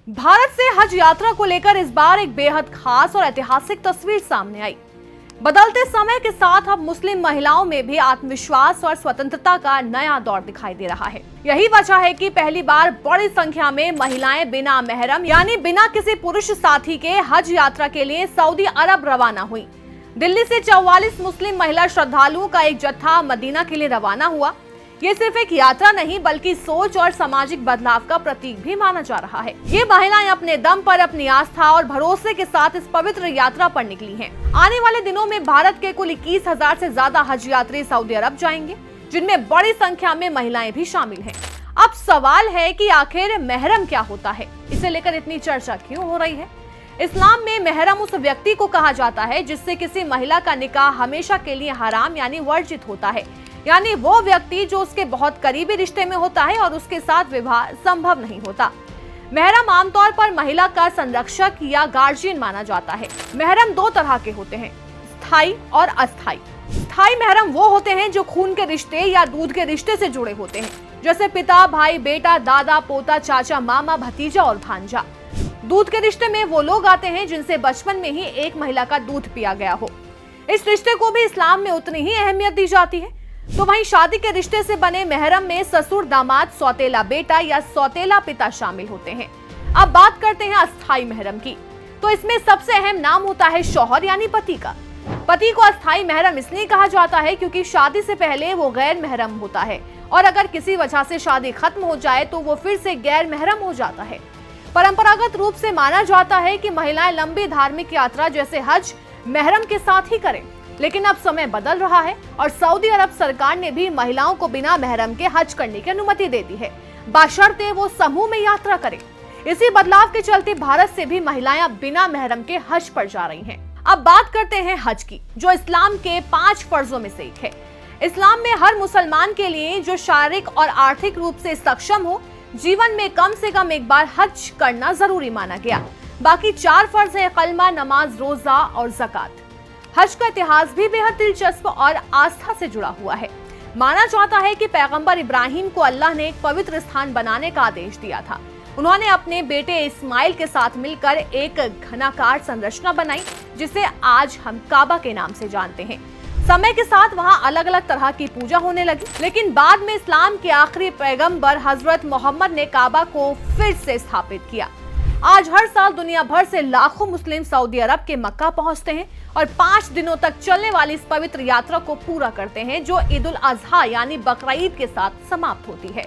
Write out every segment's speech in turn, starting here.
भारत से हज यात्रा को लेकर इस बार एक बेहद खास और ऐतिहासिक तस्वीर सामने आई। बदलते समय के साथ अब मुस्लिम महिलाओं में भी आत्मविश्वास और स्वतंत्रता का नया दौर दिखाई दे रहा है। यही वजह है कि पहली बार बड़ी संख्या में महिलाएं बिना महरम यानी बिना किसी पुरुष साथी के हज यात्रा के लिए सऊदी अरब रवाना हुई। दिल्ली से 44 मुस्लिम महिला श्रद्धालुओं का एक जत्था मदीना के लिए रवाना हुआ। ये सिर्फ एक यात्रा नहीं बल्कि सोच और सामाजिक बदलाव का प्रतीक भी माना जा रहा है। ये महिलाएं अपने दम पर अपनी आस्था और भरोसे के साथ इस पवित्र यात्रा पर निकली हैं। आने वाले दिनों में भारत के कुल 21,000 से ज्यादा हज यात्री सऊदी अरब जाएंगे, जिनमें बड़ी संख्या में महिलाएं भी शामिल हैं। अब सवाल है कि आखिर महरम क्या होता है, इसे लेकर इतनी चर्चा क्यों हो रही है। इस्लाम में महरम उस व्यक्ति को कहा जाता है जिससे किसी महिला का निकाह हमेशा के लिए हराम यानी वर्जित होता है, यानी वो व्यक्ति जो उसके बहुत करीबी रिश्ते में होता है और उसके साथ विवाह संभव नहीं होता। महरम आमतौर पर महिला का संरक्षक या गार्जियन माना जाता है। महरम दो तरह के होते हैं, स्थायी और अस्थायी। स्थायी महरम वो होते हैं जो खून के रिश्ते या दूध के रिश्ते से जुड़े होते हैं, जैसे पिता, भाई, बेटा, दादा, पोता, चाचा, मामा, भतीजा और भांजा। दूध के रिश्ते में वो लोग आते हैं जिनसे बचपन में ही एक महिला का दूध पिया गया हो। इस रिश्ते को भी इस्लाम में उतनी ही अहमियत दी जाती है। तो वहीं शादी के रिश्ते से बने महरम में ससुर, दामाद, सौतेला बेटा या सौतेला पिता शामिल होते हैं। अब बात करते हैं अस्थायी महरम की। तो इसमें सबसे अहम नाम होता है शौहर यानी पति का। पति को अस्थायी महरम इसलिए कहा जाता है क्योंकि शादी से पहले वो गैर महरम होता है और अगर किसी वजह से शादी खत्म हो जाए तो वो फिर से गैर महरम हो जाता है। परंपरागत रूप से माना जाता है कि महिलाएं लंबी धार्मिक यात्रा जैसे हज महरम के साथ ही करें, लेकिन अब समय बदल रहा है और सऊदी अरब सरकार ने भी महिलाओं को बिना महरम के हज करने की अनुमति दे दी है, बशर्ते वो समूह में यात्रा करें। इसी बदलाव के चलते भारत से भी महिलाएं अब बिना महरम के हज पर जा रही हैं। अब बात करते हैं हज की, जो इस्लाम के 5 फर्जों में से एक है। इस्लाम में हर मुसलमान के लिए जो शारीरिक और आर्थिक रूप से सक्षम हो, जीवन में कम से कम एक बार हज करना जरूरी माना गया। बाकी 4 फर्ज है, कलमा, नमाज, रोजा और ज़कात। हज का इतिहास भी बेहद दिलचस्प और आस्था से जुड़ा हुआ है। माना जाता है कि पैगंबर इब्राहिम को अल्लाह ने एक पवित्र स्थान बनाने का आदेश दिया था। उन्होंने अपने बेटे इस्माइल के साथ मिलकर एक घनाकार संरचना बनाई, जिसे आज हम काबा के नाम से जानते हैं। समय के साथ वहां अलग अलग तरह की पूजा होने लगी, लेकिन बाद में इस्लाम के आखिरी पैगंबर हजरत मोहम्मद ने काबा को फिर से स्थापित किया। आज हर साल दुनिया भर से लाखों मुस्लिम सऊदी अरब के मक्का पहुंचते हैं और 5 दिनों तक चलने वाली इस पवित्र यात्रा को पूरा करते हैं, जो ईद उल अजहा यानी बकरीद के साथ समाप्त होती है।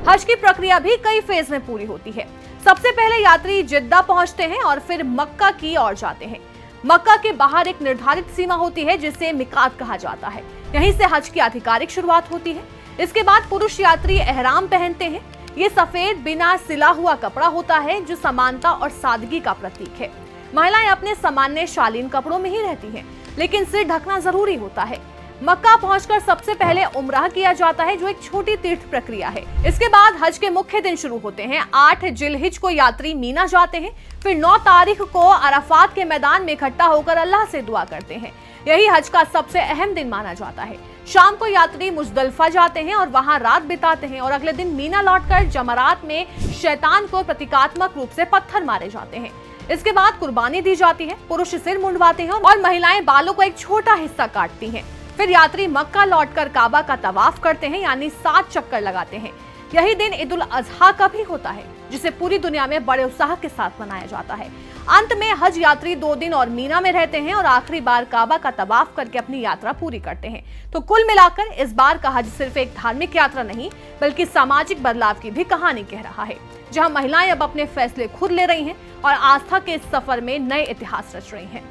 हज की प्रक्रिया भी कई फेज में पूरी होती है। सबसे पहले यात्री जिद्दा पहुंचते हैं और फिर मक्का की ओर जाते हैं। मक्का के बाहर एक निर्धारित सीमा होती है जिसे मिकात कहा जाता है। यहीं से हज की आधिकारिक शुरुआत होती है। इसके बाद पुरुष यात्री एहराम पहनते हैं। ये सफेद बिना सिला हुआ कपड़ा होता है जो समानता और सादगी का प्रतीक है। महिलाएं अपने सामान्य शालीन कपड़ों में ही रहती हैं, लेकिन सिर ढकना जरूरी होता है। मक्का पहुंचकर सबसे पहले उम्राह किया जाता है, जो एक छोटी तीर्थ प्रक्रिया है। इसके बाद हज के मुख्य दिन शुरू होते हैं। 8 जिलहिज को यात्री मीना जाते हैं, फिर 9 तारीख को अराफात के मैदान में इकट्ठा होकर अल्लाह से दुआ करते हैं। यही हज का सबसे अहम दिन माना जाता है। शाम को यात्री मुजदलिफा जाते हैं और वहां रात बिताते हैं और अगले दिन मीना लौटकर जमरात में शैतान को प्रतीकात्मक रूप से पत्थर मारे जाते हैं। इसके बाद कुर्बानी दी जाती है। पुरुष सिर मुंडवाते हैं और महिलाएं बालों का एक छोटा हिस्सा काटती हैं। फिर यात्री मक्का लौटकर काबा का तवाफ करते हैं, यानी 7 चक्कर लगाते हैं। यही दिन ईद उल अजहा का भी होता है, जिसे पूरी दुनिया में बड़े उत्साह के साथ मनाया जाता है। अंत में हज यात्री 2 दिन और मीना में रहते हैं और आखिरी बार काबा का तवाफ करके अपनी यात्रा पूरी करते हैं। तो कुल मिलाकर इस बार का हज सिर्फ एक धार्मिक यात्रा नहीं बल्कि सामाजिक बदलाव की भी कहानी कह रहा है, जहां महिलाएं अब अपने फैसले खुद ले रही हैं और आस्था के इस सफर में नए इतिहास रच रही हैं।